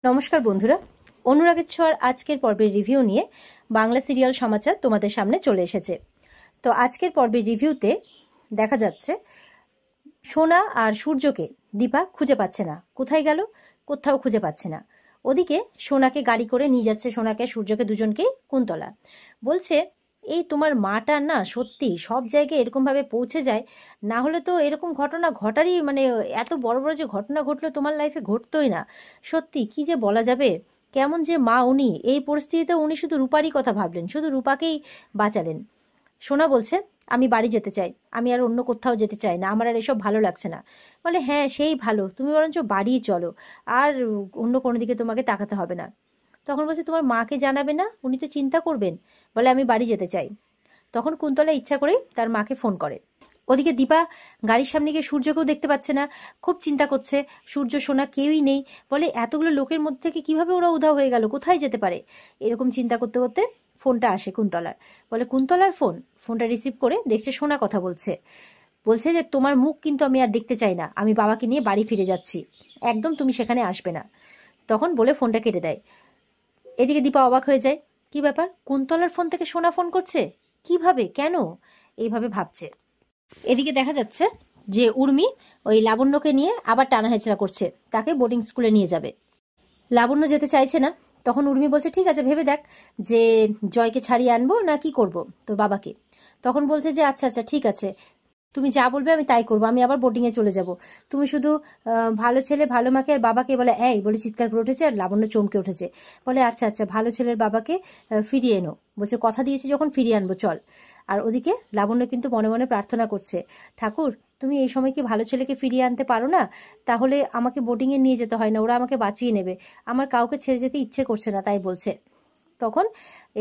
নমস্কার বন্ধুরা, অনুরাগের ছোঁয়ার আজকের পর্বের রিভিউ নিয়ে বাংলা সিরিয়াল সমাচার তোমাদের সামনে চলে এসেছে। তো আজকের পর্বের রিভিউতে দেখা যাচ্ছে সোনা আর সূর্যকে দীপা খুঁজে পাচ্ছে না, কোথায় গেল কোথাও খুঁজে পাচ্ছে না। ওদিকে সোনাকে গাড়ি করে নিয়ে যাচ্ছে, সোনাকে সূর্যকে দুজনকেই কুন্তলা। বলছে এই তোমার মাটা না সত্যি সব জায়গায় এরকমভাবে পৌঁছে যায়, না হলে তো এরকম ঘটনা ঘটারই এত বড় বড় যে ঘটনা ঘটলো তোমার লাইফে ঘটতোই না। সত্যি কি যে বলা যাবে, কেমন যে মা উনি। এই পরিস্থিতিতে উনি শুধু রূপারই কথা ভাবলেন, শুধু রূপাকেই বাঁচালেন। সোনা বলছে আমি বাড়ি যেতে চাই, আমি আর অন্য কোথাও যেতে চাই না, আমার আর এসব ভালো লাগছে না। বলে হ্যাঁ সেই ভালো, তুমি বরঞ্চ বাড়িই চলো, আর অন্য কোনো দিকে তোমাকে তাকাতে হবে না। তখন বলছে তোমার মাকে জানাবে না, উনি তো চিন্তা করবেন। বলে আমি বাড়ি যেতে চাই। তখন কুন্তলা ইচ্ছা করেই তার মাকে ফোন করে। ওদিকে দীপা গাড়ির সামনে গিয়ে সূর্যকেও দেখতে পাচ্ছে না, খুব চিন্তা করছে। সূর্য সোনা কেউই নেই। বলে এতগুলো লোকের মধ্যে থেকে কিভাবে ওরা উধাও হয়ে গেল, কোথায় যেতে পারে। এরকম চিন্তা করতে করতে ফোনটা আসে কুন্তলার। বলে কুন্তলার ফোনটা রিসিভ করে দেখছে সোনা কথা বলছে। বলছে যে তোমার মুখ কিন্তু আমি আর দেখতে চাই না, আমি বাবাকে নিয়ে বাড়ি ফিরে যাচ্ছি, একদম তুমি সেখানে আসবে না। তখন বলে ফোনটা কেটে দেয়। এদিকে দীপা অবাক হয়ে যায়, কি ব্যাপার, কুন্তলার ফোন থেকে সোনা ফোন করছে, কিভাবে, কেন, এইভাবে ভাবছে। এদিকে দেখা যাচ্ছে যে উর্মি ওই লাবণ্যকে নিয়ে আবার টানা হেঁচড়া করছে, তাকে বোর্ডিং স্কুলে নিয়ে যাবে। লাবণ্য যেতে চাইছে না। তখন উর্মি বলছে ঠিক আছে ভেবে দেখ যে জয়কে ছাড়িয়ে আনবো না কি করব তোর বাবাকে। তখন বলছে যে আচ্ছা আচ্ছা ঠিক আছে, তুমি যা বলবে আমি তাই করবো, আমি আবার বোর্ডিংয়ে চলে যাব। তুমি শুধু ভালো ছেলে ভালো মাকে আর বাবাকে, বলে এই বলে চিৎকার করে উঠেছে, আর লাবণ্য চমকে উঠেছে। বলে আচ্ছা আচ্ছা ভালো ছেলের বাবাকে ফিরিয়ে এনো, বলছে কথা দিয়েছি যখন ফিরিয়ে আনবো চল। আর ওদিকে লাবণ্য কিন্তু মনে মনে প্রার্থনা করছে, ঠাকুর তুমি এই সময় কি ভালো ছেলেকে ফিরিয়ে আনতে পারো না, তাহলে আমাকে বোর্ডিংয়ে নিয়ে যেতে হয় না, ওরা আমাকে বাঁচিয়ে নেবে, আমার কাউকে ছেড়ে যেতে ইচ্ছে করছে না, তাই বলছে। তখন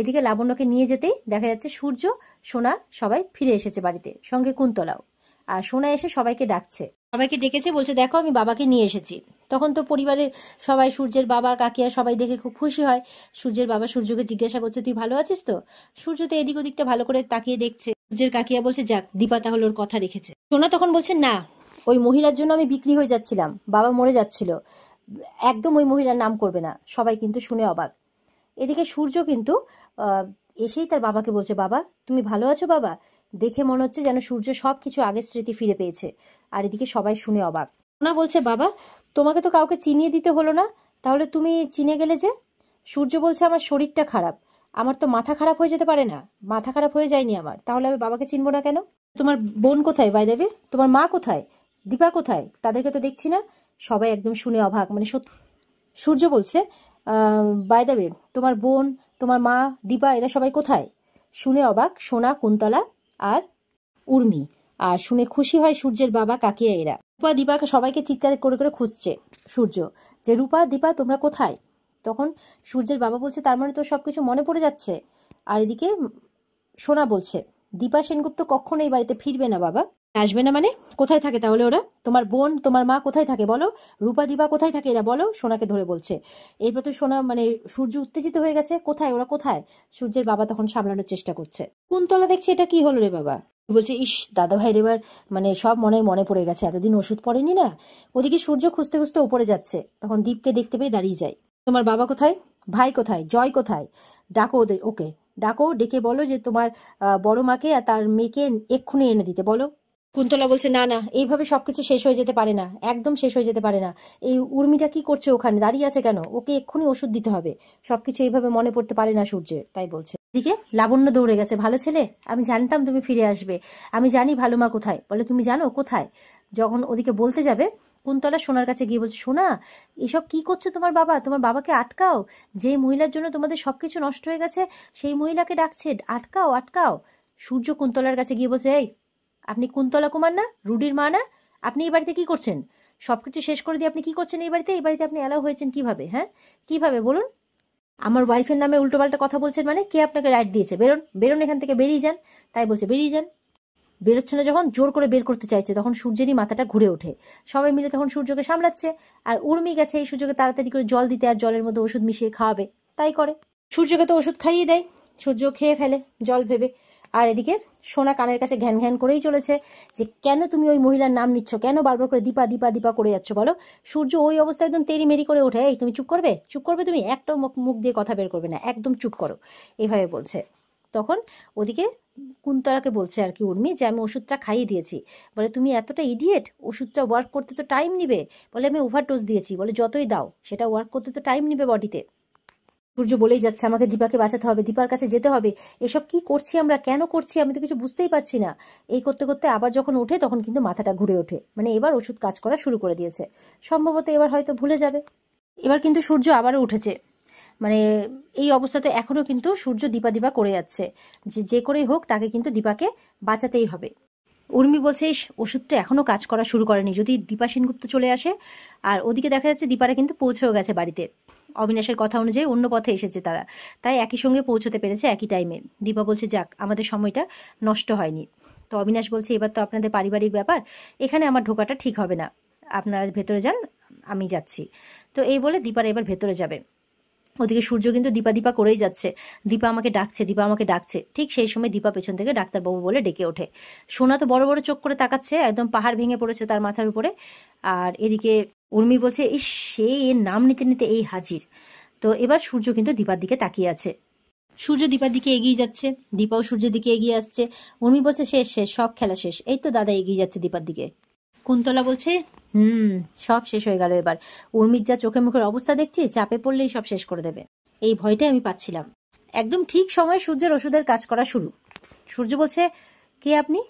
এদিকে লাবণ্যকে নিয়ে যেতেই দেখা যাচ্ছে সূর্য সোনা সবাই ফিরে এসেছে বাড়িতে, সঙ্গে কুন্তলাও। আর সোনা এসে সবাইকে ডাকছে, সবাইকে ডেকেছে, বলছে দেখো আমি বাবাকে নিয়ে এসেছি। তখন তো পরিবারের সবাই, সূর্যের বাবা কাকিয়া সবাই দেখে খুব খুশি হয়। সূর্যের বাবা সূর্যকে জিজ্ঞাসা করছে তুই ভালো আছিস তো। সূর্য তো এদিক ওদিকটা ভালো করে তাকিয়ে দেখছে। সূর্যের কাকিয়া বলছে যাক দীপা তাহলে ওর কথা রেখেছে। সোনা তখন বলছে না, ওই মহিলার জন্য আমি বিক্রি হয়ে যাচ্ছিলাম, বাবা মরে যাচ্ছিল, একদম ওই মহিলার নাম করবে না। সবাই কিন্তু শুনে অবাক। এদিকে সূর্য কিন্তু এসেই তার বাবাকে বলছে বাবা তুমি ভালো আছো বাবা। দেখে মনে হচ্ছে যেন সূর্য সবকিছু আগের স্মৃতি ফিরে পেয়েছে। আর এদিকে সবাই শুনে অবাক। সোনা বলছে বাবা তোমাকে তো কাউকে চিনিয়ে দিতে হলো না, তাহলে তুমি চিনে গেলে যে। সূর্য বলছে আমার শরীরটা খারাপ, আমার তো মাথা খারাপ হয়ে যেতে পারে না, মাথা খারাপ হয়ে যায়নি আমার, তাহলে আমি বাবাকে চিনবো না কেন। তোমার বোন কোথায় বাই দেবে, তোমার মা কোথায়, দীপা কোথায়, তাদেরকে তো দেখছি না। সবাই একদম শুনে অবাক, সূর্য বলছে বাই দ্য ওয়ে তোমার বোন, তোমার মা, দীপা এরা সবাই কোথায়। শুনে অবাক সোনা, কুন্তলা আর উর্মি। আর শুনে খুশি হয় সূর্যের বাবা কাকিয়া এরা। রূপা দীপাকে সবাইকে চিৎকার করে করে খুঁজছে সূর্য, যে রূপা দীপা তোমরা কোথায়। তখন সূর্যের বাবা বলছে তার মানে তো সবকিছু মনে পড়ে যাচ্ছে। আর এদিকে সোনা বলছে দীপা সেনগুপ্ত কখনো এই বাড়িতে ফিরবে না বাবা। আসবে না মানে কোথায় থাকে তাহলে ওরা, তোমার বোন তোমার মা কোথায় থাকে বলো, রূপা দীপা কোথায় থাকে এরা বলো। সোনাকে ধরে বলছে। এরপর তো সোনা সূর্য উত্তেজিত হয়ে গেছে, কোথায় ওরা কোথায়। সূর্যের বাবা তখন সামলানোর চেষ্টা করছে। কুন্তলা দেখছে এটা কি হলো রে বাবা, বলছে ইস দাদা ভাইয়ের এবার সব মনে পড়ে গেছে, এতদিন ওষুধ পড়েনি না। ওদিকে সূর্য খুঁজতে খুঁজতে উপরে যাচ্ছে, তখন দীপকে দেখতে পেয়ে দাঁড়িয়ে যায়। তোমার বাবা কোথায়, ভাই কোথায়, জয় কোথায়, ডাকো ওদের, ওকে ডাকো, ডেকে বলো যে তোমার বড় মাকে আর তার মেয়েকে এক্ষুনি এনে দিতে বলো। কুন্তলা বলছে না না, এইভাবে সবকিছু শেষ হয়ে যেতে পারে না, একদম শেষ হয়ে যেতে পারে না। এই উর্মিটা কি করছে ওখানে দাঁড়িয়ে আছে কেন, ওকে এক্ষুনি ওষুধ দিতে হবে, সবকিছু এইভাবে মনে পড়তে পারে না সূর্যের, তাই বলছে। এদিকে লাবণ্য দৌড়ে গেছে, ভালো ছেলে আমি জানতাম তুমি ফিরে আসবে, আমি জানি ভালো মা কোথায়। বলে তুমি জানো কোথায়। যখন ওদিকে বলতে যাবে কুন্তলা সোনার কাছে গিয়ে বলছে সোনা এসব কি করছো, তোমার বাবা, তোমার বাবাকে আটকাও, যে মহিলার জন্য তোমাদের সবকিছু নষ্ট হয়ে গেছে সেই মহিলাকে ডাকছে, আটকাও আটকাও। সূর্য কুন্তলার কাছে গিয়ে বলছে এই আপনি কুন্তলা কুমার না, রুডির মা না, আপনি এই বাড়িতে কি করছেন, সবকিছু শেষ করে দিয়ে আপনি কি করছেন এই বাড়িতে, এই বাড়িতে আপনি অ্যালাউ হয়েছেন কিভাবে, হ্যাঁ কিভাবে বলুন। আমার ওয়াইফের নামে উল্টোপাল্টা কথা বলছেন, মানে কে আপনাকে রাইট দিয়েছে, বেরোন বেরোন এখান থেকে, বেরিয়ে যান। তাই বলছে বেরিয়ে যান। বেরোচ্ছে না যখন, জোর করে বের করতে চাইছে, তখন সূর্যেরই মাথাটা ঘুরে ওঠে। সবাই মিলে তখন সূর্যকে সামলাচ্ছে। আর উর্মি গেছে এই সূর্যকে তাড়াতাড়ি করে জল দিতে, আর জলের মধ্যে ওষুধ মিশিয়ে খাওয়াবে, তাই করে। সূর্যকে তো ওষুধ খাইয়ে দেয়, সূর্য খেয়ে ফেলে জল ভেবে। আর এদিকে সোনা কানের কাছে ঘ্যান ঘ্যান করেই চলেছে যে কেন তুমি ওই মহিলার নাম নিচ্ছ, কেন বারবার করে দীপা দীপা দীপা করে যাচ্ছ বলো। সূর্য ওই অবস্থায় একদম তেরি মেরি করে ওঠে, এই তুমি চুপ করবে, চুপ করবে, তুমি একটা মুখ দিয়ে কথা বের করবে না, একদম চুপ করো, এভাবে বলছে। তখন ওদিকে কুন্তলাকে বলছে আর কি উর্মি যে আমি ওষুধটা খাইয়ে দিয়েছি। বলে তুমি এতটা ইডিয়েট, ওষুধটা ওয়ার্ক করতে তো টাইম নিবে। বলে আমি ওভারডোজ দিয়েছি। বলে যতই দাও সেটা ওয়ার্ক করতে তো টাইম নিবে বডিতে। সূর্য বলেই যাচ্ছে আমাকে দীপাকে বাঁচাতে হবে, দীপার কাছে যেতে হবে, এসব কি করছি আমরা, কেন করছি, আমি তো কিছু বুঝতেই পারছি না। এই করতে করতে আবার যখন ওঠে তখন কিন্তু মাথাটা ঘুরে ওঠে, মানে এবার ওষুধ কাজ করা শুরু করে দিয়েছে, সম্ভবত এবার হয়তো ভুলে যাবে। এবার কিন্তু সূর্য আবারও উঠেছে, মানে এই অবস্থাতে এখনো কিন্তু সূর্য দীপা দীপা করে যাচ্ছে যে করেই হোক তাকে কিন্তু দীপাকে বাঁচাতেই হবে। উর্মি বলছে এই ওষুধটা এখনো কাজ করা শুরু করেনি, যদি দীপা সেনগুপ্ত চলে আসে। আর ওদিকে দেখা যাচ্ছে দীপারা কিন্তু পৌঁছেও গেছে বাড়িতে, অবিনাশের কথা অনুযায়ী অন্য পথে এসেছে তারা, তাই একই সঙ্গে পৌঁছতে পেরেছে একই টাইমে। দীপা বলছে যাক আমাদের সময়টা নষ্ট হয়নি। তো অবিনাশ বলছে এবার তো আপনাদের পারিবারিক ব্যাপার, এখানে আমার ঢোকাটা ঠিক হবে না, আপনারা ভেতরে যান, আমি যাচ্ছি। তো এই বলে দীপারা এবার ভেতরে যাবে। ওদিকে সূর্য কিন্তু দীপা দীপা করেই যাচ্ছে, দীপা আমাকে ডাকছে, দীপা আমাকে ডাকছে। ঠিক সেই সময় দীপা পেছন থেকে ডাক্তারবাবু বলে ডেকে ওঠে। সোনা তো বড় বড় চোখ করে তাকাচ্ছে, একদম পাহাড় ভেঙে পড়েছে তার মাথার উপরে। আর এদিকে উর্মি বলছে ইস সে এর নাম নিতে নিতে এই হাজির। তো এবার সূর্য কিন্তু দীপার দিকে তাকিয়ে আছে, সূর্য দীপার দিকে এগিয়ে যাচ্ছে, দীপাও সূর্যের দিকে এগিয়ে আসছে। উর্মি বলছে শেষ শেষ, সব খেলা শেষ, এই তো দাদা এগিয়ে যাচ্ছে দীপার দিকে। কুন্তলা বলছে সব শেষ হয়ে গেল এবার, উর্মির যা চোখে মুখের অবস্থা দেখছি চাপে পড়লেই সব শেষ করে দেবে, এই ভয়টাই আমি পাচ্ছিলাম। একদম ঠিক সময় সূর্যের ওষুধের কাজ করা শুরু। সূর্য বলছে কে আপনি,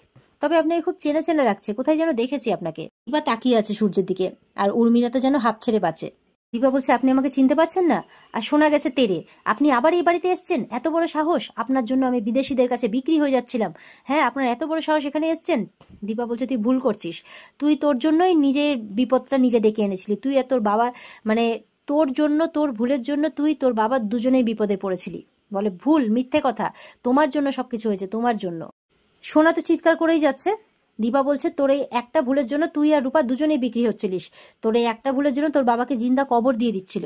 তবে আপনাকে খুব চেনা চেনা লাগছে, কোথায় যেন দেখেছি আপনাকে। দীপা তাকিয়ে আছে সূর্যের দিকে, আর উর্মিরা তো যেন হাঁপ ছেড়ে বাঁচে। দীপা বলছে আপনি আমাকে চিনতে পারছেন না, আর শোনা গেছে তেরে আপনি আবার এই বাড়িতে এসছেন, এত বড় সাহস, আপনার জন্য আমি বিদেশিদের কাছে বিক্রি হয়ে যাচ্ছিলাম, হ্যাঁ আপনার এত বড় সাহস এখানে এসছেন। দীপা বলছে তুই ভুল করছিস, তুই তোর জন্যই নিজের বিপদটা নিজে ডেকে এনেছিলি, তুই আর তোর বাবা, মানে তোর জন্য, তোর ভুলের জন্য তুই তোর বাবা দুজনেই বিপদে পড়েছিলি। বলে ভুল, মিথ্যে কথা, তোমার জন্য সবকিছু হয়েছে, তোমার জন্য। সোনা তো চিৎকার করেই যাচ্ছে। দীপা বলছে তোর এই একটা ভুলের জন্য তুই আর রূপা দুজনেই বিক্রি হচ্ছিলিস, তোর এই একটা ভুলের জন্য তোর বাবাকে জিন্দা কবর দিয়ে দিচ্ছিল।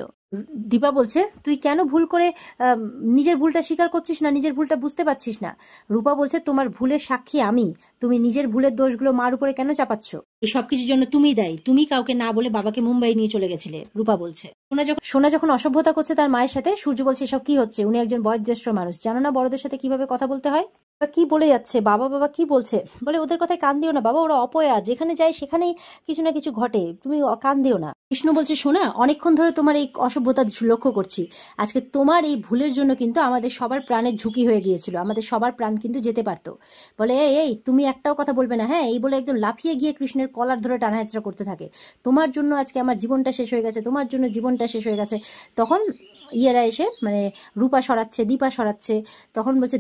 দীপা বলছে তুই কেন ভুল করে নিজের ভুলটা স্বীকার করছিস না, নিজের ভুলটা বুঝতে পারছিস না। রূপা বলছে তোমার ভুলের সাক্ষী আমি, তুমি নিজের ভুলের দোষগুলো মার উপরে কেন চাপাচ্ছ, এই সবকিছুর জন্য তুমি দায়ী, তুমি কাউকে না বলে বাবাকে মুম্বাই নিয়ে চলে গেছিলে। রূপা বলছে সোনা যখন অসভ্যতা করছে তার মায়ের সাথে, সূর্য বলছে এসব কি হচ্ছে, উনি একজন বয়োজ্যেষ্ঠ মানুষ, জানো না বড়দের সাথে কিভাবে কথা বলতে হয়। কি বলে যাচ্ছে বাবা, বাবা কি বলছে, বলে ওদের কথায় কান দিও না বাবা, ওরা অপয়া, যেখানে যায় সেখানেই কিছু না কিছু ঘটে, তুমি কান দিও না। কৃষ্ণ বলছে শোনা অনেকক্ষণ ধরে তোমার এই অসভ্যতা লক্ষ্য করছি, আজকে তোমার এই ভুলের জন্য কিন্তু আমাদের সবার প্রাণের ঝুঁকি হয়ে গিয়েছিল, আমাদের সবার প্রাণ কিন্তু যেতে পারতো। বলে এই তুমি একটাও কথা বলবে না, হ্যাঁ, এই বলে একদম লাফিয়ে গিয়ে কৃষ্ণের কলার ধরে টানাহেচড়া করতে থাকে। তোমার জন্য আজকে আমার জীবনটা শেষ হয়ে গেছে, তোমার জন্য জীবনটা শেষ হয়ে গেছে। তখন ইয়েরা এসে মানে রূপা সরাচ্ছে, দীপা সরাচ্ছে। তখন বলছে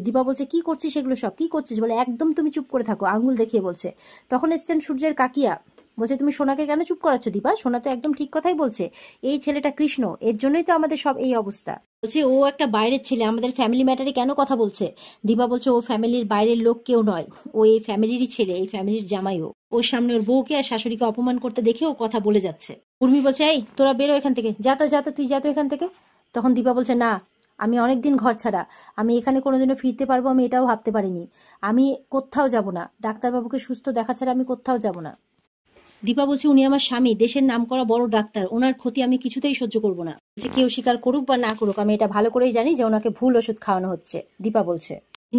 দীপা বলছে কি করছিস সেগুলো সব, কি করছিস, বলে একদম তুমি চুপ করে থাকো, আঙ্গুল দেখিয়ে বলছে। তখন এসছেন সূর্যের কাকিয়া, বলছে তুমি সোনাকে কেন চুপ করাচ্ছ দীপা, সোনা তো একদম ঠিক কথাই বলছে, এই ছেলেটা কৃষ্ণ, এর জন্যই তো আমাদের সব এই অবস্থা। বলছে ও একটা বাইরের ছেলে, আমাদের ফ্যামিলি ম্যাটারে কেন কথা বলছে। দীপা বলছে ও ফ্যামিলির বাইরের লোক কেউ নয়, ও এই ফ্যামিলিরই ছেলে, এই ফ্যামিলির জামাইও, ওর সামনে ওর বউকে আর শাশুড়িকে অপমান করতে দেখে ও কথা বলে যাচ্ছে। উর্মি বলছে এই তোরা বেরো এখান থেকে, যা তো তুই যা তো এখান থেকে। তখন দীপা বলছে না, আমি অনেকদিন ঘর ছাড়া, আমি এখানে কোনোদিনও ফিরতে পারবো আমি এটাও ভাবতে পারিনি, আমি কোথাও যাব না, ডাক্তারবাবুকে সুস্থ দেখা ছাড়া আমি কোথাও যাব না। দীপা বলছে উনি আমার স্বামী, দেশের নাম করা বড় ডাক্তার, ওনার ক্ষতি আমি কিছুতেই সহ্য করব না। বলছে কেউ স্বীকার করুক বা না করুক, আমি এটা ভালো করেই জানি যে ওনাকে ভুল ওষুধ খাওয়ানো হচ্ছে। দীপা বলছে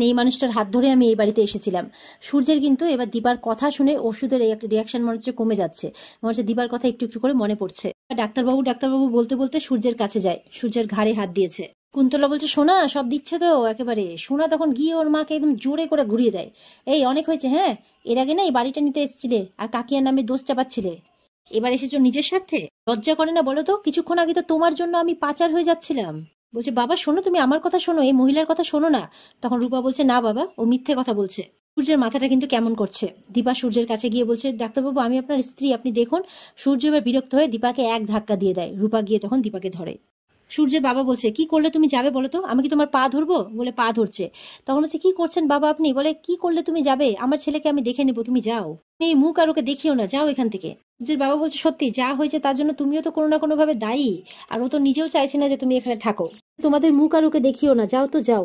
এই মানুষটার হাত ধরে আমি এই বাড়িতে এসেছিলাম। সূর্যের কিন্তু এবার দীপার কথা শুনে ওষুধের রিয়াকশন মনে হচ্ছে কমে যাচ্ছে, মনে হচ্ছে দীপার কথা একটু একটু করে মনে পড়ছে। ডাক্তারবাবু বলতে বলতে সূর্যের কাছে যায়, সূর্যের ঘাড়ে হাত দিয়েছে। কুন্তলা বলছে সোনা সব দিচ্ছে তো একেবারে। সোনা তখন গিয়ে ওর মাকে একদম জোরে করে ঘুরিয়ে দেয়, এই অনেক হয়েছে, হ্যাঁ এর আগে না এই বাড়িটা নিতে এসেছিলে আর কাকিয়ার নামে দোষ চাপাচ্ছিলে, এবার এসেছো নিজের স্বার্থে, লজ্জা করে না বলো তো, কিছুক্ষণ আগে তো তোমার জন্য আমি পাচার হয়ে যাচ্ছিলাম। বলছে বাবা শোনো, তুমি আমার কথা শোনো, এই মহিলার কথা শোনো না। তখন রূপা বলছে না বাবা, ও মিথ্যে কথা বলছে। সূর্যের মাথাটা কিন্তু কেমন করছে। দীপা সূর্যের কাছে গিয়ে বলছে ডাক্তারবাবু আমি আপনার স্ত্রী, আপনি দেখুন। সূর্য এবার বিরক্ত হয়ে দীপাকে এক ধাক্কা দিয়ে দেয়, রূপা গিয়ে তখন দীপাকে ধরে। সূর্যের বাবা বলছে কি করলে তুমি যাবে বলো তো, আমি কি তোমার পা ধরবো, বলে পা ধরছে। তখন বলছে কি করছেন বাবা আপনি, বলে কি করলে তুমি যাবে, আমার ছেলেকে আমি দেখে নেবো, তুমি যাও, এই মুখ আর ওকে দেখিও না, যাও এখান থেকে। সূর্যের বাবা বলছে সত্যি যা হয়েছে তার জন্য তুমিও তো কোনো না কোনো ভাবে দায়ী, আর ও তো নিজেও চাইছে না যে তুমি এখানে থাকো, তোমাদের মুখ আর ওকে দেখিও না, যাও তো যাও।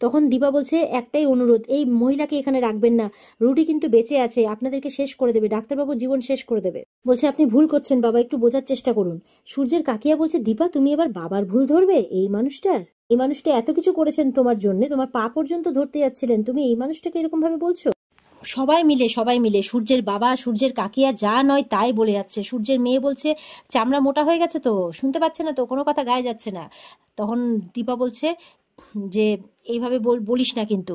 তখন দীপা বলছে একটাই অনুরোধ, এই মহিলাকে এখানে রাখবেন না, রুডি কিন্তু বেঁচে আছে, আপনাদেরকে শেষ করে দেবে, ডাক্তারবাবু জীবন শেষ করে দেবে। বলছে আপনি ভুল করছেন বাবা, একটু বোঝার চেষ্টা করুন। সূর্যের কাকিয়া বলছে দীপা তুমি এবার বাবার ভুল ধরবে? এই মানুষটা এত কিছু করেছেন তোমার জন্য, তোমার পা পর্যন্ত ধরতে যাচ্ছিলেন, তুমি এই মানুষটাকে এরকম ভাবে বলছো? সবাই মিলে সূর্যের বাবা, সূর্যের কাকিয়া যা নয় তাই বলে যাচ্ছে। সূর্যের মেয়ে বলছে চামড়া মোটা হয়ে গেছে তো, শুনতে পাচ্ছে না তো, কোনো কথা গায়ে যাচ্ছে না। তখন দীপা বলছে যে এইভাবে বলিস না কিন্তু।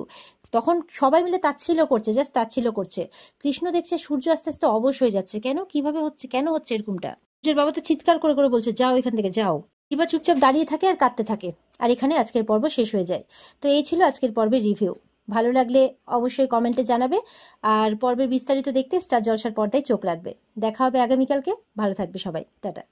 তখন সবাই মিলে তাচ্ছিল্য করছে, জাস্ট তাচ্ছিল্য করছে। কৃষ্ণ দেখছে সূর্য আস্তে আস্তে অবশ হয়ে যাচ্ছে। কিভাবে হচ্ছে, কেন হচ্ছে এরকমটা? সূর্যের বাবা তো চিৎকার করে করে বলছে যাও এখান থেকে যাও। দীপা চুপচাপ দাঁড়িয়ে থাকে আর কাঁদতে থাকে। আর এখানে আজকের পর্ব শেষ হয়ে যায়। তো এই ছিল আজকের পর্বের রিভিউ। ভালো লাগলে অবশ্যই কমেন্টে জানাবে। আর পর্বের বিস্তারিত দেখতে স্টার জলসার পর্দায় চোখ রাখবে। দেখা হবে আগামীকালকে। ভালো থাকবে সবাই, টাটা।